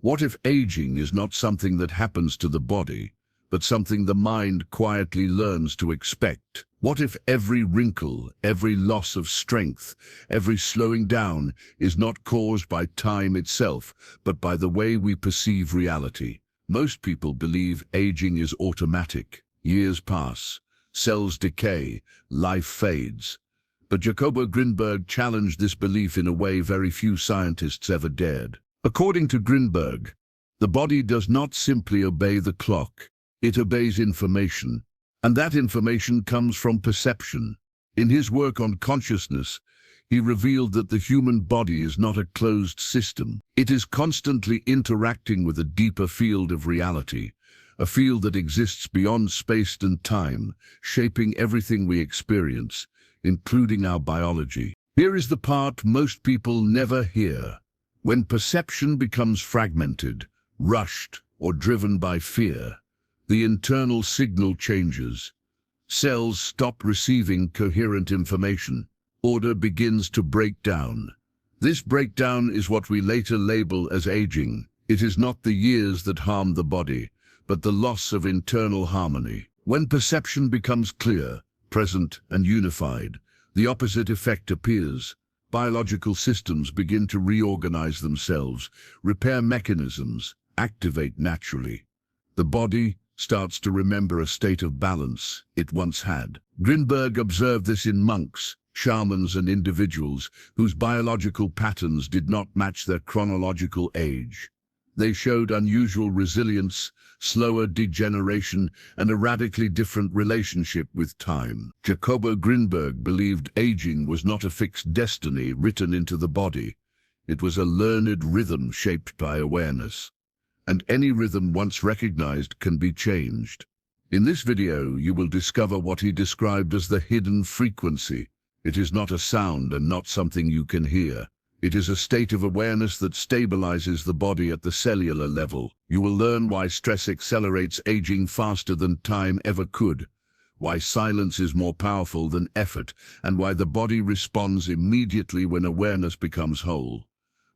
What if aging is not something that happens to the body, but something the mind quietly learns to expect? What if every wrinkle, every loss of strength, every slowing down is not caused by time itself, but by the way we perceive reality? Most people believe aging is automatic. Years pass, cells decay, life fades. But Jacobo Grinberg challenged this belief in a way very few scientists ever dared. According to Grinberg, the body does not simply obey the clock, it obeys information, and that information comes from perception. In his work on consciousness, he revealed that the human body is not a closed system. It is constantly interacting with a deeper field of reality, a field that exists beyond space and time, shaping everything we experience, including our biology. Here is the part most people never hear. When perception becomes fragmented, rushed, or driven by fear, the internal signal changes. Cells stop receiving coherent information. Order begins to break down. This breakdown is what we later label as aging. It is not the years that harm the body, but the loss of internal harmony. When perception becomes clear, present, and unified, the opposite effect appears. Biological systems begin to reorganize themselves, repair mechanisms, activate naturally. The body starts to remember a state of balance it once had. Grinberg observed this in monks, shamans, and individuals whose biological patterns did not match their chronological age. They showed unusual resilience, slower degeneration, and a radically different relationship with time. Jacobo Grinberg believed aging was not a fixed destiny written into the body. It was a learned rhythm shaped by awareness. And any rhythm once recognized can be changed. In this video, you will discover what he described as the hidden frequency. It is not a sound and not something you can hear. It is a state of awareness that stabilizes the body at the cellular level. You will learn why stress accelerates aging faster than time ever could, why silence is more powerful than effort, and why the body responds immediately when awareness becomes whole.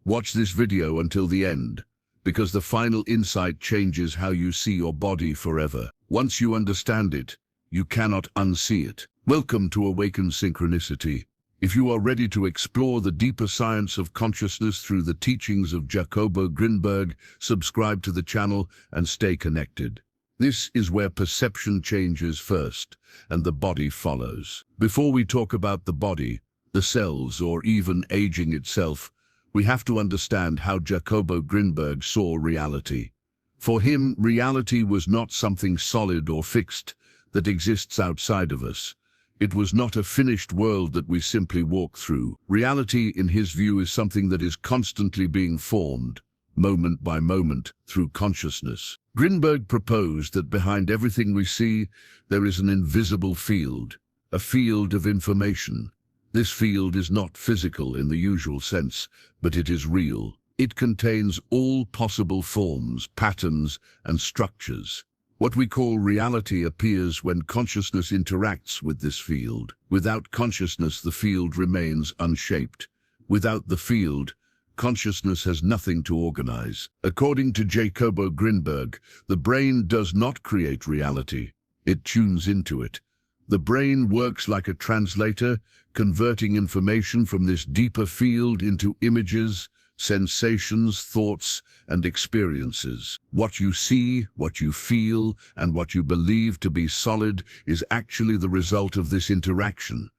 Watch this video until the end, because the final insight changes how you see your body forever. Once you understand it, you cannot unsee it. Welcome to Awaken Synchronicity. If you are ready to explore the deeper science of consciousness through the teachings of Jacobo Grinberg, subscribe to the channel and stay connected. This is where perception changes first, and the body follows. Before we talk about the body, the cells, or even aging itself, we have to understand how Jacobo Grinberg saw reality. For him, reality was not something solid or fixed that exists outside of us. It was not a finished world that we simply walk through. Reality, in his view, is something that is constantly being formed, moment by moment, through consciousness. Grinberg proposed that behind everything we see, there is an invisible field, a field of information. This field is not physical in the usual sense, but it is real. It contains all possible forms, patterns, and structures. What we call reality appears when consciousness interacts with this field. Without consciousness, the field remains unshaped. Without the field, consciousness has nothing to organize. According to Jacobo Grinberg, the brain does not create reality. It tunes into it. The brain works like a translator, converting information from this deeper field into images, sensations, thoughts, and experiences. What you see, what you feel, and what you believe to be solid is actually the result of this interaction.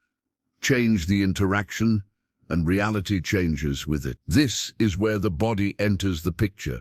Change the interaction, and reality changes with it. This is where the body enters the picture.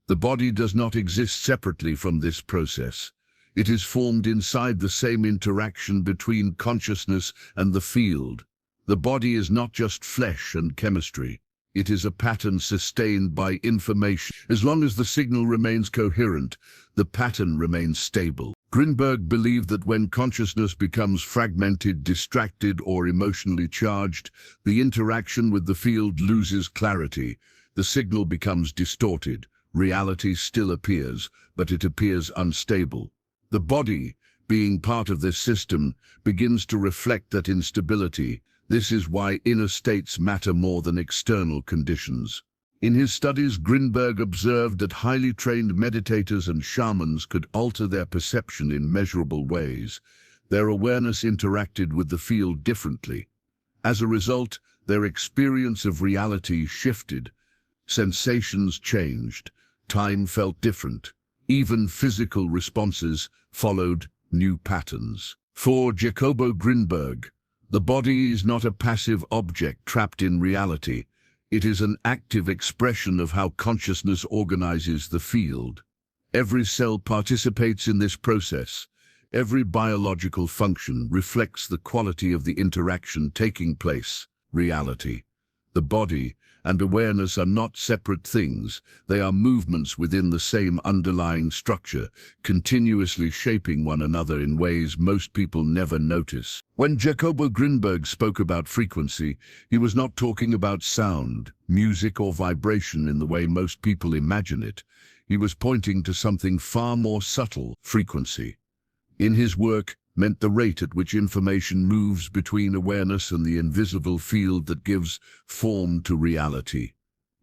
The body does not exist separately from this process. It is formed inside the same interaction between consciousness and the field. The body is not just flesh and chemistry. It is a pattern sustained by information. As long as the signal remains coherent, the pattern remains stable. Grinberg believed that when consciousness becomes fragmented, distracted, or emotionally charged, the interaction with the field loses clarity. The signal becomes distorted. Reality still appears, but it appears unstable. The body, being part of this system, begins to reflect that instability. This is why inner states matter more than external conditions. In his studies, Grinberg observed that highly trained meditators and shamans could alter their perception in measurable ways. Their awareness interacted with the field differently. As a result, their experience of reality shifted. Sensations changed. Time felt different. Even physical responses followed new patterns. For Jacobo Grinberg, the body is not a passive object trapped in reality. It is an active expression of how consciousness organizes the field. Every cell participates in this process. Every biological function reflects the quality of the interaction taking place. Reality, the body, and awareness are not separate things. They are movements within the same underlying structure, continuously shaping one another in ways most people never notice. When Jacobo Grinberg spoke about frequency, he was not talking about sound, music, or vibration in the way most people imagine it. He was pointing to something far more subtle: frequency. In his work, meant the rate at which information moves between awareness and the invisible field that gives form to reality.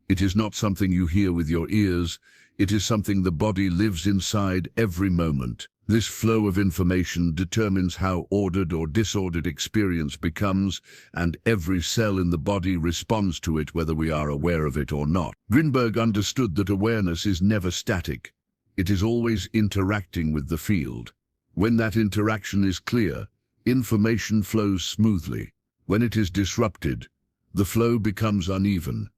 It is not something you hear with your ears. It is something the body lives inside every moment. This flow of information determines how ordered or disordered experience becomes, and every cell in the body responds to it whether we are aware of it or not. Grinberg understood that awareness is never static. It is always interacting with the field. When that interaction is clear, information flows smoothly. When it is disrupted, the flow becomes uneven.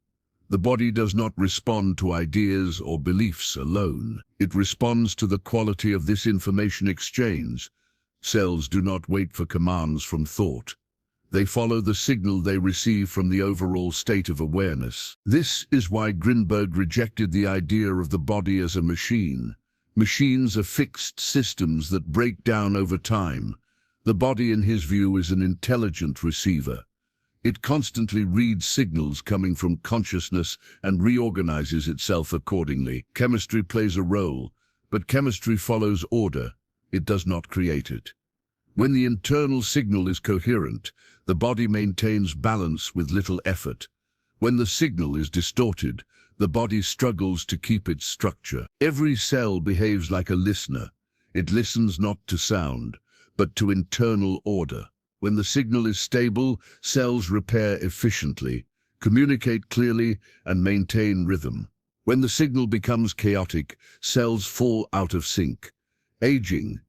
The body does not respond to ideas or beliefs alone. It responds to the quality of this information exchange. Cells do not wait for commands from thought. They follow the signal they receive from the overall state of awareness. This is why Grinberg rejected the idea of the body as a machine. Machines are fixed systems that break down over time. The body, in his view, is an intelligent receiver. It constantly reads signals coming from consciousness and reorganizes itself accordingly. Chemistry plays a role, but chemistry follows order. It does not create it. When the internal signal is coherent, the body maintains balance with little effort. When the signal is distorted, the body struggles to keep its structure. Every cell behaves like a listener. It listens not to sound, but to internal order. When the signal is stable, cells repair efficiently, communicate clearly, and maintain rhythm. When the signal becomes chaotic, cells fall out of sync. Aging,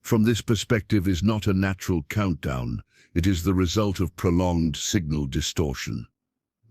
from this perspective, is not a natural countdown. It is the result of prolonged signal distortion.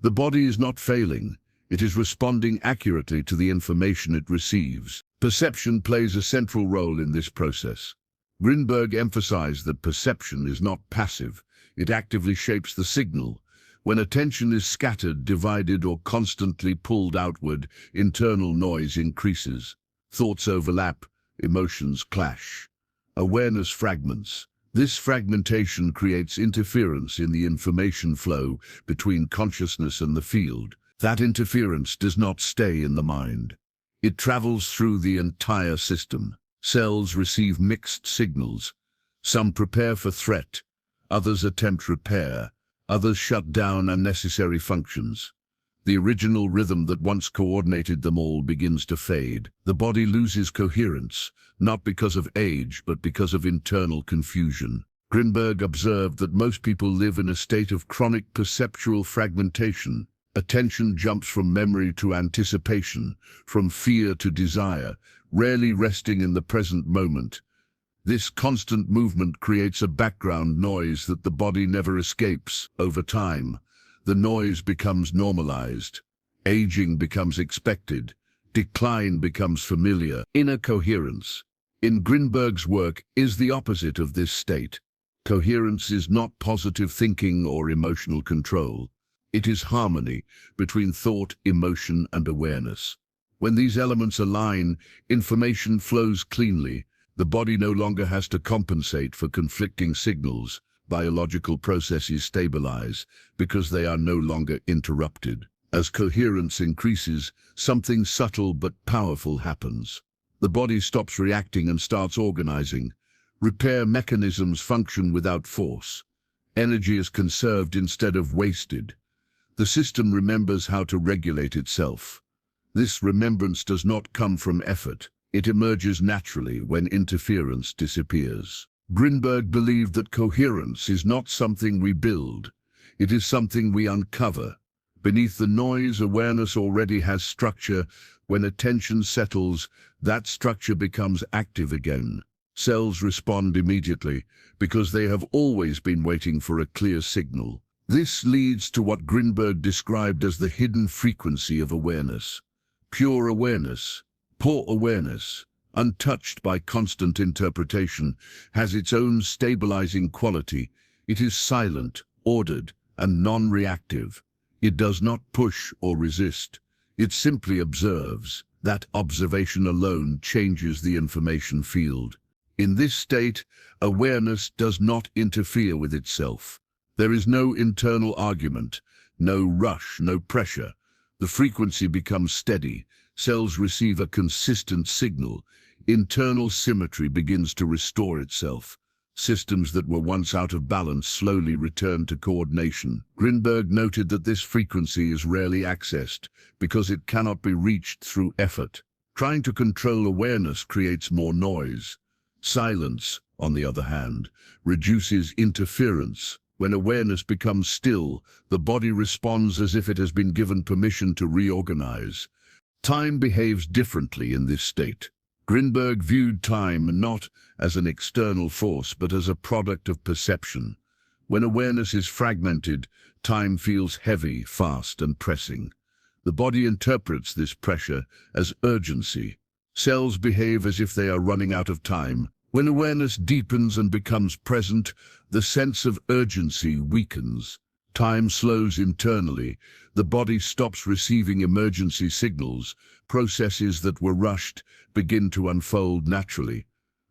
The body is not failing. It is responding accurately to the information it receives. Perception plays a central role in this process. Grinberg emphasized that perception is not passive. It actively shapes the signal. When attention is scattered, divided, or constantly pulled outward, internal noise increases. Thoughts overlap, emotions clash. Awareness fragments. This fragmentation creates interference in the information flow between consciousness and the field. That interference does not stay in the mind. It travels through the entire system. Cells receive mixed signals. Some prepare for threat, others attempt repair, others shut down unnecessary functions. The original rhythm that once coordinated them all begins to fade. The body loses coherence, not because of age, but because of internal confusion. Grinberg observed that most people live in a state of chronic perceptual fragmentation. Attention jumps from memory to anticipation, from fear to desire, rarely resting in the present moment. This constant movement creates a background noise that the body never escapes. Over time, the noise becomes normalized. Aging becomes expected. Decline becomes familiar. Inner coherence, in Grinberg's work, is the opposite of this state. Coherence is not positive thinking or emotional control. It is harmony between thought, emotion, and awareness. When these elements align, information flows cleanly. The body no longer has to compensate for conflicting signals. Biological processes stabilize because they are no longer interrupted. As coherence increases, something subtle but powerful happens. The body stops reacting and starts organizing. Repair mechanisms function without force. Energy is conserved instead of wasted. The system remembers how to regulate itself. This remembrance does not come from effort. It emerges naturally when interference disappears. Grinberg believed that coherence is not something we build. It is something we uncover. Beneath the noise, awareness already has structure. When attention settles, that structure becomes active again. Cells respond immediately because they have always been waiting for a clear signal. This leads to what Grinberg described as the hidden frequency of awareness. Pure awareness, poor awareness, untouched by constant interpretation, has its own stabilizing quality. It is silent, ordered, and non-reactive. It does not push or resist. It simply observes. That observation alone changes the information field. In this state, awareness does not interfere with itself. There is no internal argument, no rush, no pressure. The frequency becomes steady. Cells receive a consistent signal. Internal symmetry begins to restore itself. Systems that were once out of balance slowly return to coordination. Grinberg noted that this frequency is rarely accessed because it cannot be reached through effort. Trying to control awareness creates more noise. Silence, on the other hand, reduces interference. When awareness becomes still, the body responds as if it has been given permission to reorganize. Time behaves differently in this state. Grinberg viewed time not as an external force, but as a product of perception. When awareness is fragmented, time feels heavy, fast, and pressing. The body interprets this pressure as urgency. Cells behave as if they are running out of time. When awareness deepens and becomes present, the sense of urgency weakens. Time slows internally. The body stops receiving emergency signals. Processes that were rushed begin to unfold naturally.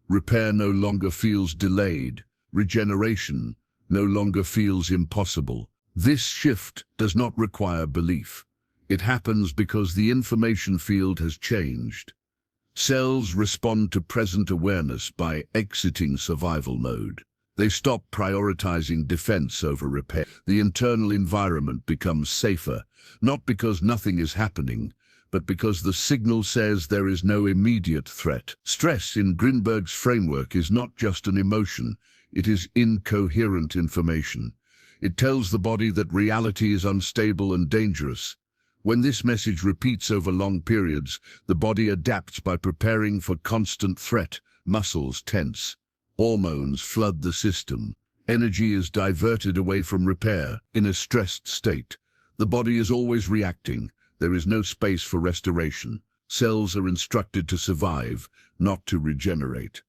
Repair no longer feels delayed. Regeneration no longer feels impossible. This shift does not require belief. It happens because the information field has changed. Cells respond to present awareness by exiting survival mode. They stop prioritizing defense over repair. The internal environment becomes safer, not because nothing is happening, but because the signal says there is no immediate threat. Stress in Grinberg's framework is not just an emotion, it is incoherent information. It tells the body that reality is unstable and dangerous. When this message repeats over long periods, the body adapts by preparing for constant threat. Muscles tense. Hormones flood the system. Energy is diverted away from repair. In a stressed state, the body is always reacting. There is no space for restoration. Cells are instructed to survive, not to regenerate.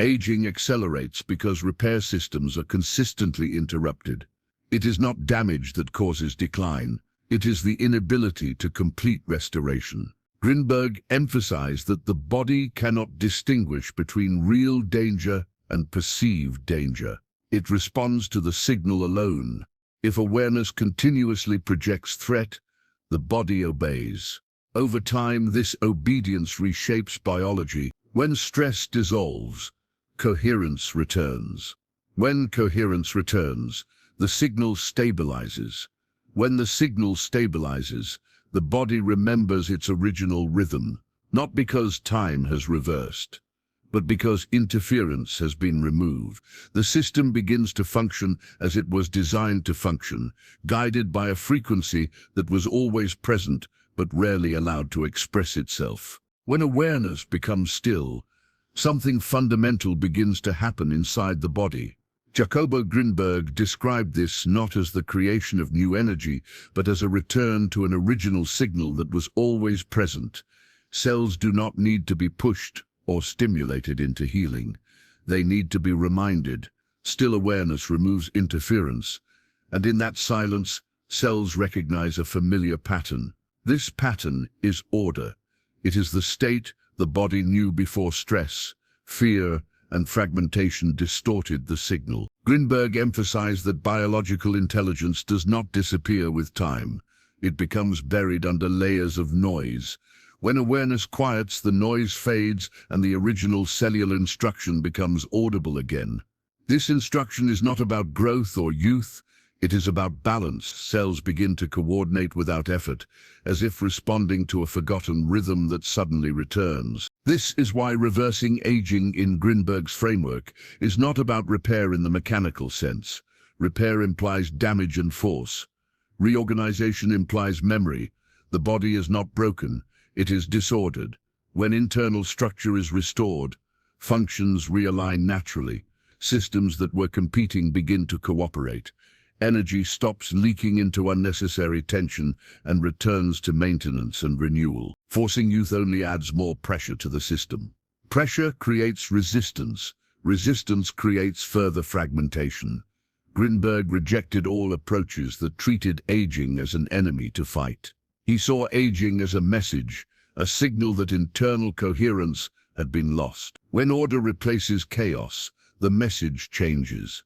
Aging accelerates because repair systems are consistently interrupted. It is not damage that causes decline. It is the inability to complete restoration. Grinberg emphasized that the body cannot distinguish between real danger and perceived danger. It responds to the signal alone. If awareness continuously projects threat, the body obeys. Over time, this obedience reshapes biology. When stress dissolves, coherence returns. When coherence returns, the signal stabilizes. When the signal stabilizes, the body remembers its original rhythm, not because time has reversed, but because interference has been removed. The system begins to function as it was designed to function, guided by a frequency that was always present but rarely allowed to express itself. When awareness becomes still, something fundamental begins to happen inside the body. Jacobo Grinberg described this not as the creation of new energy, but as a return to an original signal that was always present. Cells do not need to be pushed or stimulated into healing. They need to be reminded. Still awareness removes interference, and in that silence, cells recognize a familiar pattern. This pattern is order. It is the state the body knew before stress, fear, and fragmentation distorted the signal. Grinberg emphasized that biological intelligence does not disappear with time. It becomes buried under layers of noise. When awareness quiets, the noise fades and the original cellular instruction becomes audible again. This instruction is not about growth or youth. It is about balance. Cells begin to coordinate without effort, as if responding to a forgotten rhythm that suddenly returns. This is why reversing aging in Grinberg's framework is not about repair in the mechanical sense. Repair implies damage and force. Reorganization implies memory. The body is not broken, it is disordered. When internal structure is restored, functions realign naturally. Systems that were competing begin to cooperate. Energy stops leaking into unnecessary tension and returns to maintenance and renewal. Forcing youth only adds more pressure to the system. Pressure creates resistance. Resistance creates further fragmentation. Grinberg rejected all approaches that treated aging as an enemy to fight. He saw aging as a message, a signal that internal coherence had been lost. When order replaces chaos, the message changes.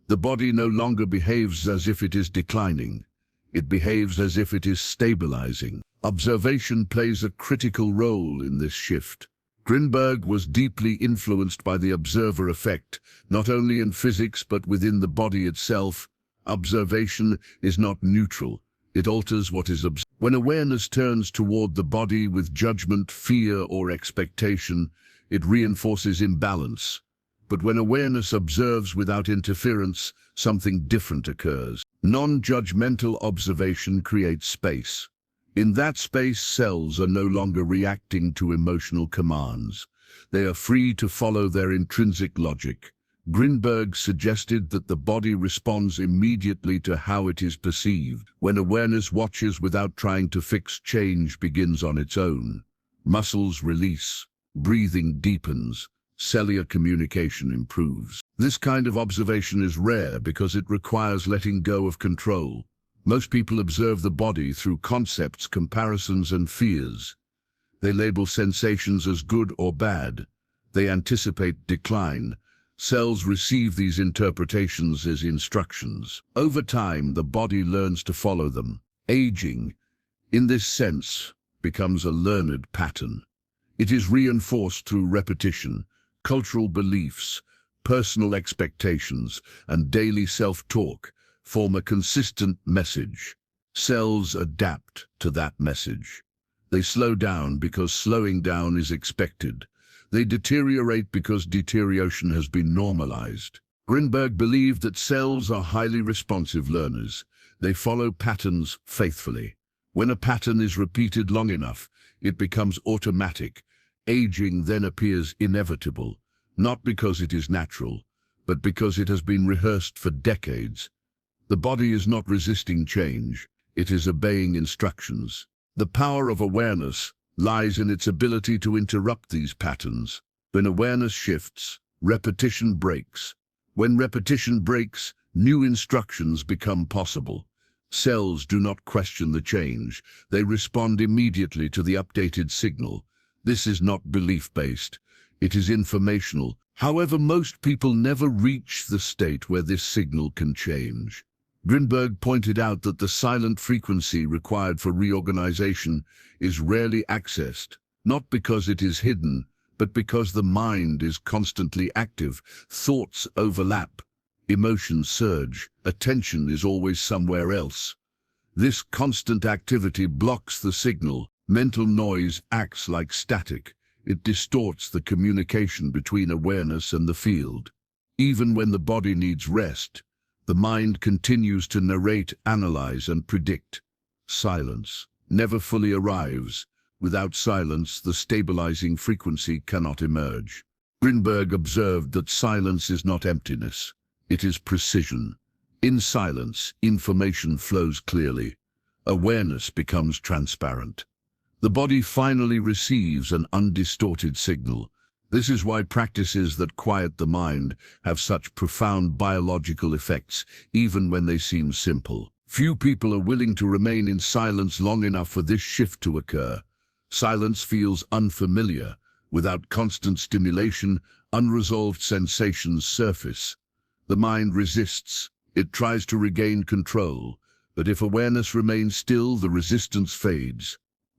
The body no longer behaves as if it is declining. It behaves as if it is stabilizing. Observation plays a critical role in this shift. Grinberg was deeply influenced by the observer effect, not only in physics but within the body itself. Observation is not neutral. It alters what is observed. When awareness turns toward the body with judgment, fear, or expectation, it reinforces imbalance. But when awareness observes without interference, something different occurs. Non-judgmental observation creates space. In that space, cells are no longer reacting to emotional commands. They are free to follow their intrinsic logic. Grinberg suggested that the body responds immediately to how it is perceived. When awareness watches without trying to fix, change begins on its own. Muscles release, breathing deepens, cellular communication improves. This kind of observation is rare because it requires letting go of control. Most people observe the body through concepts, comparisons, and fears. They label sensations as good or bad. They anticipate decline. Cells receive these interpretations as instructions. Over time, the body learns to follow them. Aging, in this sense, becomes a learned pattern. It is reinforced through repetition. Cultural beliefs, personal expectations, and daily self-talk form a consistent message. Cells adapt to that message. They slow down because slowing down is expected. They deteriorate because deterioration has been normalized. Grinberg believed that cells are highly responsive learners. They follow patterns faithfully. When a pattern is repeated long enough, it becomes automatic. Aging then appears inevitable, not because it is natural, but because it has been rehearsed for decades. The body is not resisting change, it is obeying instructions. The power of awareness lies in its ability to interrupt these patterns. When awareness shifts, repetition breaks. When repetition breaks, new instructions become possible. Cells do not question the change, they respond immediately to the updated signal. This is not belief-based, it is informational. However, most people never reach the state where this signal can change. Grinberg pointed out that the silent frequency required for reorganization is rarely accessed, not because it is hidden, but because the mind is constantly active. Thoughts overlap, emotions surge, attention is always somewhere else. This constant activity blocks the signal. Mental noise acts like static. It distorts the communication between awareness and the field. Even when the body needs rest, the mind continues to narrate, analyze, and predict. Silence never fully arrives. Without silence, the stabilizing frequency cannot emerge. Grinberg observed that silence is not emptiness, it is precision. In silence, information flows clearly. Awareness becomes transparent. The body finally receives an undistorted signal. This is why practices that quiet the mind have such profound biological effects, even when they seem simple. Few people are willing to remain in silence long enough for this shift to occur. Silence feels unfamiliar. Without constant stimulation, unresolved sensations surface. The mind resists. It tries to regain control. But if awareness remains still, the resistance fades.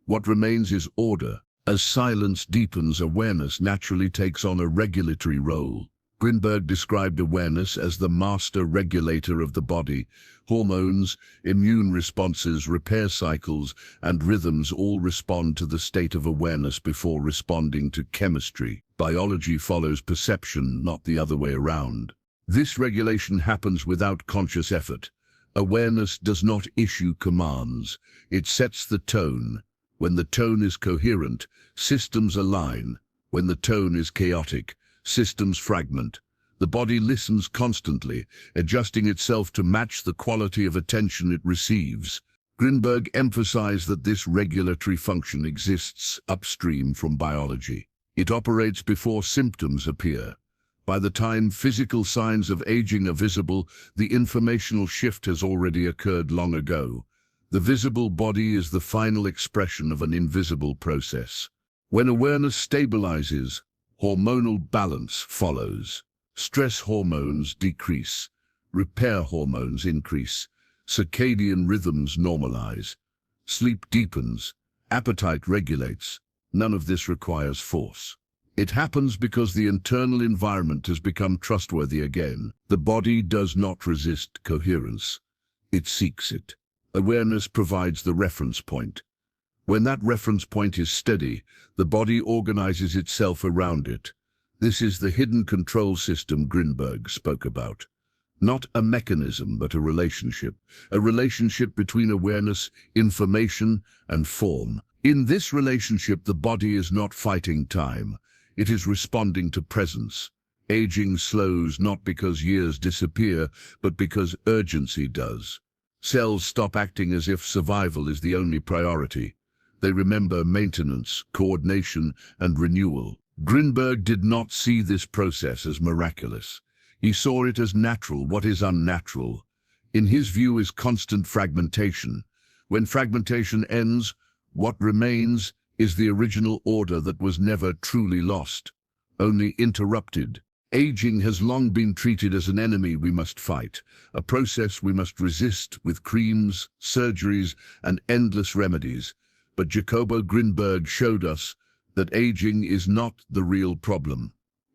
What remains is order. As silence deepens, awareness naturally takes on a regulatory role. Grinberg described awareness as the master regulator of the body. Hormones, immune responses, repair cycles, and rhythms all respond to the state of awareness before responding to chemistry. Biology follows perception, not the other way around. This regulation happens without conscious effort. Awareness does not issue commands. It sets the tone. When the tone is coherent, systems align. When the tone is chaotic, systems fragment. The body listens constantly, adjusting itself to match the quality of attention it receives. Grinberg emphasized that this regulatory function exists upstream from biology. It operates before symptoms appear. By the time physical signs of aging are visible, the informational shift has already occurred long ago. The visible body is the final expression of an invisible process. When awareness stabilizes, hormonal balance follows. Stress hormones decrease, repair hormones increase, circadian rhythms normalize, sleep deepens, appetite regulates. None of this requires force. It happens because the internal environment has become trustworthy again. The body does not resist coherence. It seeks it. Awareness provides the reference point. When that reference point is steady, the body organizes itself around it. This is the hidden control system Grinberg spoke about. Not a mechanism, but a relationship between awareness, information, and form. In this relationship, the body is not fighting time. It is responding to presence. Aging slows not because years disappear, but because urgency does. Cells stop acting as if survival is the only priority. They remember maintenance, coordination, and renewal. Grinberg did not see this process as miraculous. He saw it as natural. What is unnatural, in his view, is constant fragmentation. When fragmentation ends, what remains is the original order that was never truly lost, only interrupted. Aging has long been treated as an enemy we must fight, a process we must resist with creams, surgeries, and endless remedies. But Jacobo Grinberg showed us that aging is not the real problem.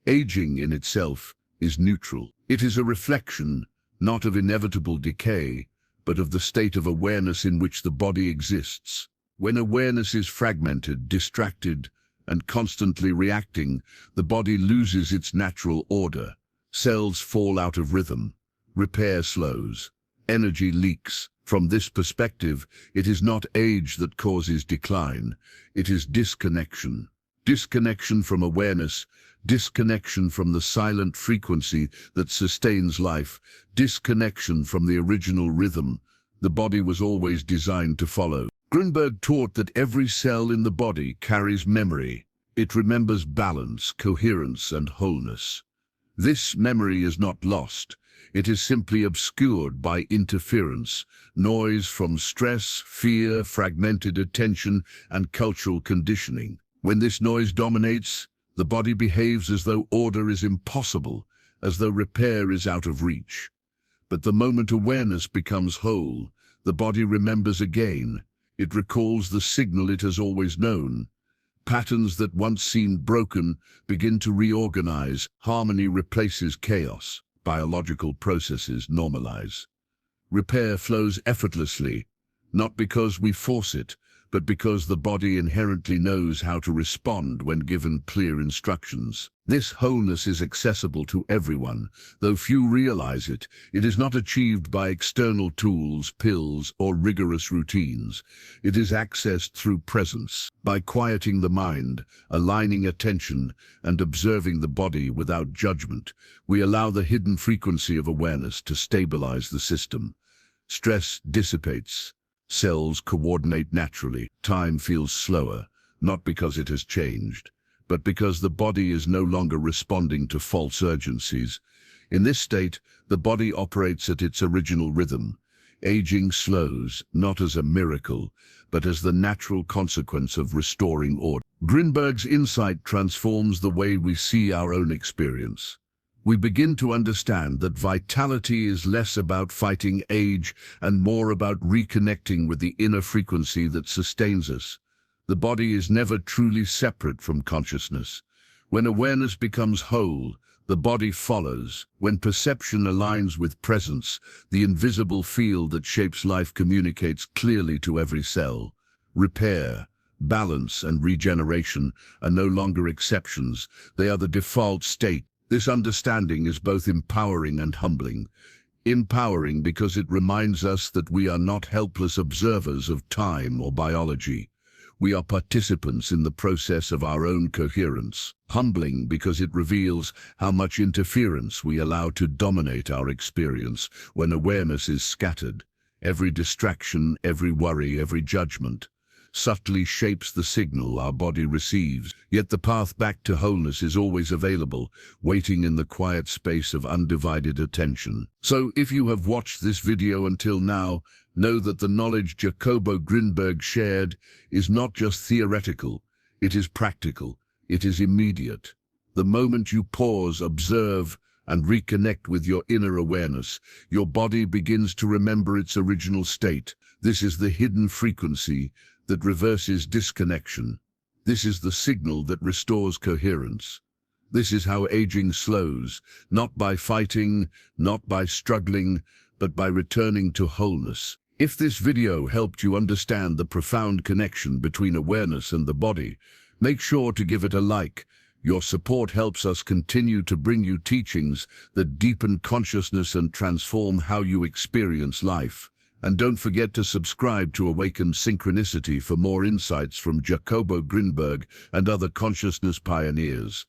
Aging in itself is neutral. It is a reflection, not of inevitable decay, but of the state of awareness in which the body exists. When awareness is fragmented, distracted, and constantly reacting, the body loses its natural order. Cells fall out of rhythm. Repair slows. Energy leaks. From this perspective, it is not age that causes decline. It is disconnection. Disconnection from awareness, disconnection from the silent frequency that sustains life, disconnection from the original rhythm the body was always designed to follow. Grinberg taught that every cell in the body carries memory. It remembers balance, coherence, and wholeness. This memory is not lost. It is simply obscured by interference, noise from stress, fear, fragmented attention, and cultural conditioning. When this noise dominates, the body behaves as though order is impossible, as though repair is out of reach. But the moment awareness becomes whole, the body remembers again. It recalls the signal it has always known. Patterns that once seemed broken begin to reorganize. Harmony replaces chaos. Biological processes normalize. Repair flows effortlessly, not because we force it, but because the body inherently knows how to respond when given clear instructions. This wholeness is accessible to everyone, though few realize it. It is not achieved by external tools, pills, or rigorous routines. It is accessed through presence. By quieting the mind, aligning attention, and observing the body without judgment, we allow the hidden frequency of awareness to stabilize the system. Stress dissipates. Cells coordinate naturally. Time feels slower, not because it has changed, but because the body is no longer responding to false urgencies. In this state, the body operates at its original rhythm. Aging slows, not as a miracle, but as the natural consequence of restoring order. Grinberg's insight transforms the way we see our own experience. We begin to understand that vitality is less about fighting age and more about reconnecting with the inner frequency that sustains us. The body is never truly separate from consciousness. When awareness becomes whole, The body follows. When perception aligns with presence, the invisible field that shapes life communicates clearly to every cell. Repair, balance, and regeneration are no longer exceptions. They are the default state. This understanding is both empowering and humbling. Empowering because it reminds us that we are not helpless observers of time or biology. We are participants in the process of our own coherence. Humbling because it reveals how much interference we allow to dominate our experience when awareness is scattered. Every distraction, every worry, every judgment subtly shapes the signal our body receives. Yet the path back to wholeness is always available, waiting in the quiet space of undivided attention. So if you have watched this video until now, know that the knowledge Jacobo Grinberg shared is not just theoretical, it is practical, it is immediate. The moment you pause, observe, and reconnect with your inner awareness, your body begins to remember its original state. This is the hidden frequency that reverses disconnection. This is the signal that restores coherence. This is how aging slows, not by fighting, not by struggling, but by returning to wholeness. If this video helped you understand the profound connection between awareness and the body, make sure to give it a like. Your support helps us continue to bring you teachings that deepen consciousness and transform how you experience life. And don't forget to subscribe to Awaken Synchronicity for more insights from Jacobo Grinberg and other consciousness pioneers.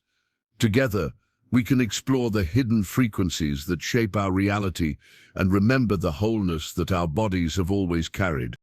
Together, we can explore the hidden frequencies that shape our reality and remember the wholeness that our bodies have always carried.